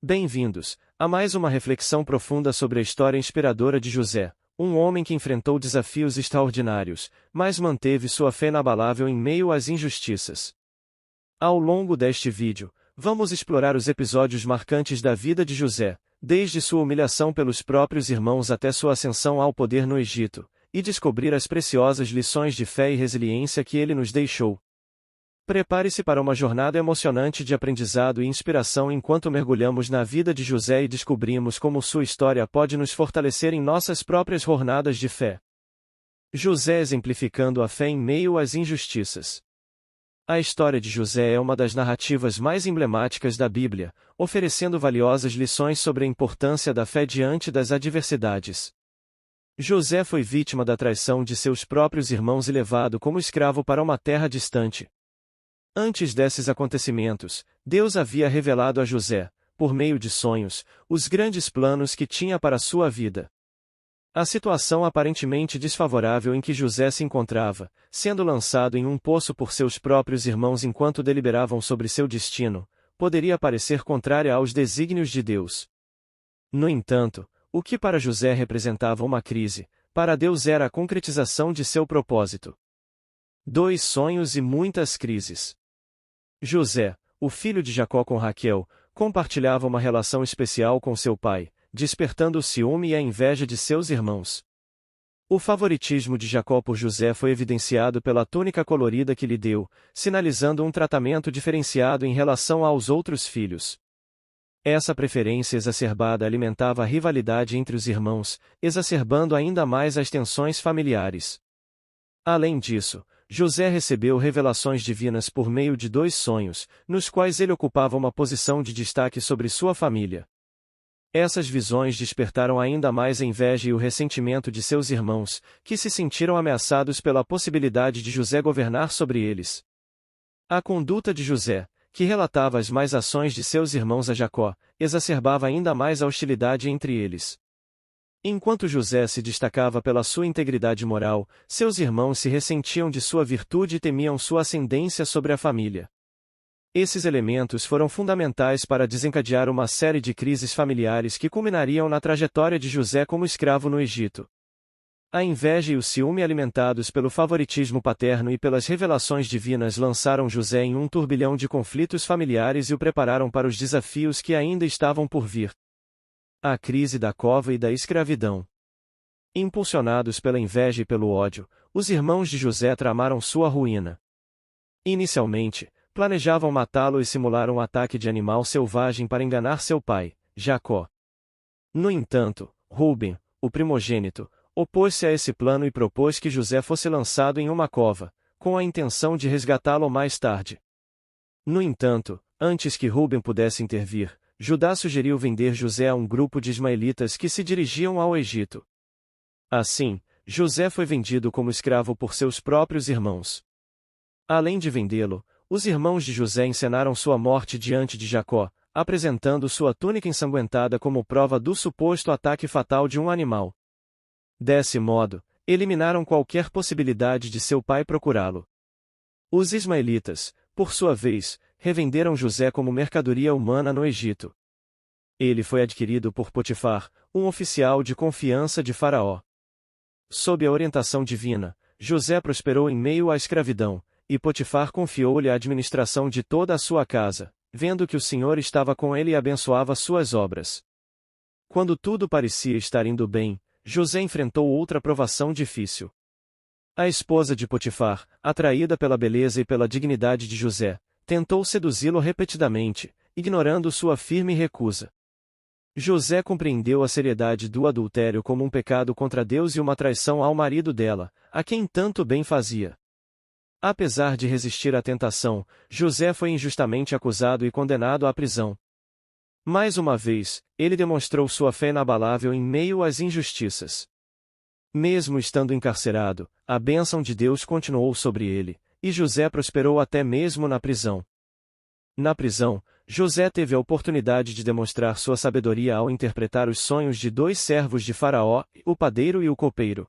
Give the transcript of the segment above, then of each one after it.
Bem-vindos a mais uma reflexão profunda sobre a história inspiradora de José, um homem que enfrentou desafios extraordinários, mas manteve sua fé inabalável em meio às injustiças. Ao longo deste vídeo, vamos explorar os episódios marcantes da vida de José, desde sua humilhação pelos próprios irmãos até sua ascensão ao poder no Egito, e descobrir as preciosas lições de fé e resiliência que ele nos deixou. Prepare-se para uma jornada emocionante de aprendizado e inspiração enquanto mergulhamos na vida de José e descobrimos como sua história pode nos fortalecer em nossas próprias jornadas de fé. José exemplificando a fé em meio às injustiças. A história de José é uma das narrativas mais emblemáticas da Bíblia, oferecendo valiosas lições sobre a importância da fé diante das adversidades. José foi vítima da traição de seus próprios irmãos e levado como escravo para uma terra distante. Antes desses acontecimentos, Deus havia revelado a José, por meio de sonhos, os grandes planos que tinha para sua vida. A situação aparentemente desfavorável em que José se encontrava, sendo lançado em um poço por seus próprios irmãos enquanto deliberavam sobre seu destino, poderia parecer contrária aos desígnios de Deus. No entanto, o que para José representava uma crise, para Deus era a concretização de seu propósito. 2 sonhos e muitas crises. José, o filho de Jacó com Raquel, compartilhava uma relação especial com seu pai, despertando o ciúme e a inveja de seus irmãos. O favoritismo de Jacó por José foi evidenciado pela túnica colorida que lhe deu, sinalizando um tratamento diferenciado em relação aos outros filhos. Essa preferência exacerbada alimentava a rivalidade entre os irmãos, exacerbando ainda mais as tensões familiares. Além disso, José recebeu revelações divinas por meio de 2 sonhos, nos quais ele ocupava uma posição de destaque sobre sua família. Essas visões despertaram ainda mais a inveja e o ressentimento de seus irmãos, que se sentiram ameaçados pela possibilidade de José governar sobre eles. A conduta de José, que relatava as más ações de seus irmãos a Jacó, exacerbava ainda mais a hostilidade entre eles. Enquanto José se destacava pela sua integridade moral, seus irmãos se ressentiam de sua virtude e temiam sua ascendência sobre a família. Esses elementos foram fundamentais para desencadear uma série de crises familiares que culminariam na trajetória de José como escravo no Egito. A inveja e o ciúme alimentados pelo favoritismo paterno e pelas revelações divinas lançaram José em um turbilhão de conflitos familiares e o prepararam para os desafios que ainda estavam por vir. A crise da cova e da escravidão. Impulsionados pela inveja e pelo ódio, os irmãos de José tramaram sua ruína. Inicialmente, planejavam matá-lo e simular um ataque de animal selvagem para enganar seu pai, Jacó. No entanto, Rúben, o primogênito, opôs-se a esse plano e propôs que José fosse lançado em uma cova, com a intenção de resgatá-lo mais tarde. No entanto, antes que Rúben pudesse intervir, Judá sugeriu vender José a um grupo de ismaelitas que se dirigiam ao Egito. Assim, José foi vendido como escravo por seus próprios irmãos. Além de vendê-lo, os irmãos de José encenaram sua morte diante de Jacó, apresentando sua túnica ensanguentada como prova do suposto ataque fatal de um animal. Desse modo, eliminaram qualquer possibilidade de seu pai procurá-lo. Os ismaelitas, por sua vez, revenderam José como mercadoria humana no Egito. Ele foi adquirido por Potifar, um oficial de confiança de Faraó. Sob a orientação divina, José prosperou em meio à escravidão, e Potifar confiou-lhe a administração de toda a sua casa, vendo que o Senhor estava com ele e abençoava suas obras. Quando tudo parecia estar indo bem, José enfrentou outra provação difícil. A esposa de Potifar, atraída pela beleza e pela dignidade de José, tentou seduzi-lo repetidamente, ignorando sua firme recusa. José compreendeu a seriedade do adultério como um pecado contra Deus e uma traição ao marido dela, a quem tanto bem fazia. Apesar de resistir à tentação, José foi injustamente acusado e condenado à prisão. Mais uma vez, ele demonstrou sua fé inabalável em meio às injustiças. Mesmo estando encarcerado, a bênção de Deus continuou sobre ele, e José prosperou até mesmo na prisão. Na prisão, José teve a oportunidade de demonstrar sua sabedoria ao interpretar os sonhos de 2 servos de Faraó, o padeiro e o copeiro.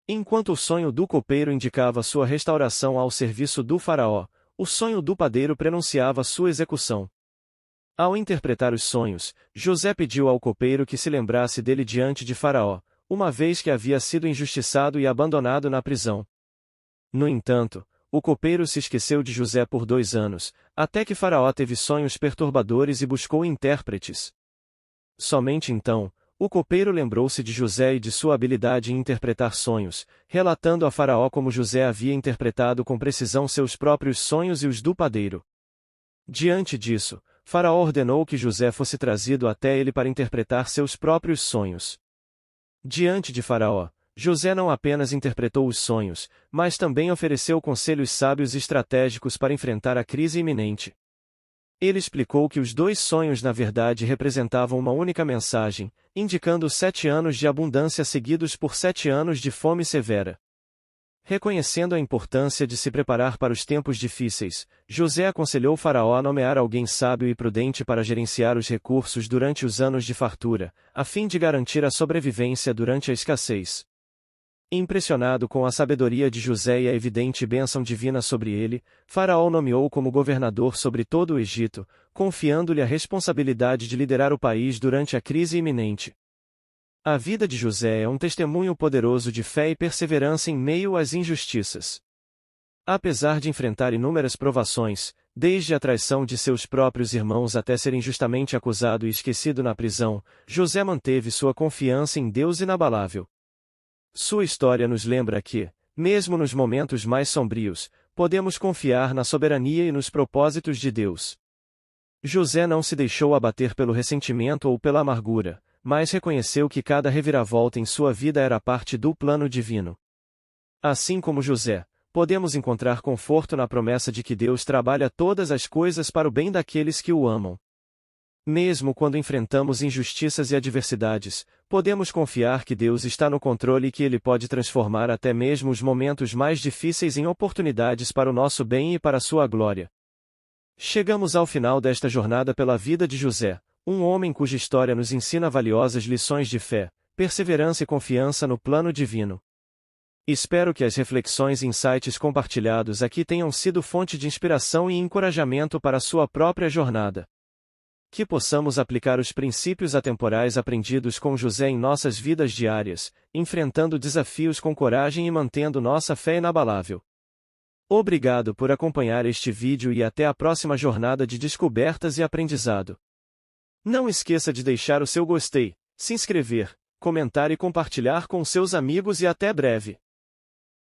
Enquanto o sonho do copeiro indicava sua restauração ao serviço do Faraó, o sonho do padeiro prenunciava sua execução. Ao interpretar os sonhos, José pediu ao copeiro que se lembrasse dele diante de Faraó, uma vez que havia sido injustiçado e abandonado na prisão. No entanto, o copeiro se esqueceu de José por 2 anos, até que Faraó teve sonhos perturbadores e buscou intérpretes. Somente então, o copeiro lembrou-se de José e de sua habilidade em interpretar sonhos, relatando a Faraó como José havia interpretado com precisão seus próprios sonhos e os do padeiro. Diante disso, Faraó ordenou que José fosse trazido até ele para interpretar seus próprios sonhos. Diante de Faraó, José não apenas interpretou os sonhos, mas também ofereceu conselhos sábios e estratégicos para enfrentar a crise iminente. Ele explicou que os 2 sonhos na verdade representavam uma única mensagem, indicando 7 anos de abundância seguidos por 7 anos de fome severa. Reconhecendo a importância de se preparar para os tempos difíceis, José aconselhou Faraó a nomear alguém sábio e prudente para gerenciar os recursos durante os anos de fartura, a fim de garantir a sobrevivência durante a escassez. Impressionado com a sabedoria de José e a evidente bênção divina sobre ele, Faraó o nomeou como governador sobre todo o Egito, confiando-lhe a responsabilidade de liderar o país durante a crise iminente. A vida de José é um testemunho poderoso de fé e perseverança em meio às injustiças. Apesar de enfrentar inúmeras provações, desde a traição de seus próprios irmãos até ser injustamente acusado e esquecido na prisão, José manteve sua confiança em Deus inabalável. Sua história nos lembra que, mesmo nos momentos mais sombrios, podemos confiar na soberania e nos propósitos de Deus. José não se deixou abater pelo ressentimento ou pela amargura, mas reconheceu que cada reviravolta em sua vida era parte do plano divino. Assim como José, podemos encontrar conforto na promessa de que Deus trabalha todas as coisas para o bem daqueles que o amam. Mesmo quando enfrentamos injustiças e adversidades, podemos confiar que Deus está no controle e que Ele pode transformar até mesmo os momentos mais difíceis em oportunidades para o nosso bem e para a sua glória. Chegamos ao final desta jornada pela vida de José, um homem cuja história nos ensina valiosas lições de fé, perseverança e confiança no plano divino. Espero que as reflexões e insights compartilhados aqui tenham sido fonte de inspiração e encorajamento para a sua própria jornada. Que possamos aplicar os princípios atemporais aprendidos com José em nossas vidas diárias, enfrentando desafios com coragem e mantendo nossa fé inabalável. Obrigado por acompanhar este vídeo e até a próxima jornada de descobertas e aprendizado. Não esqueça de deixar o seu gostei, se inscrever, comentar e compartilhar com seus amigos e até breve.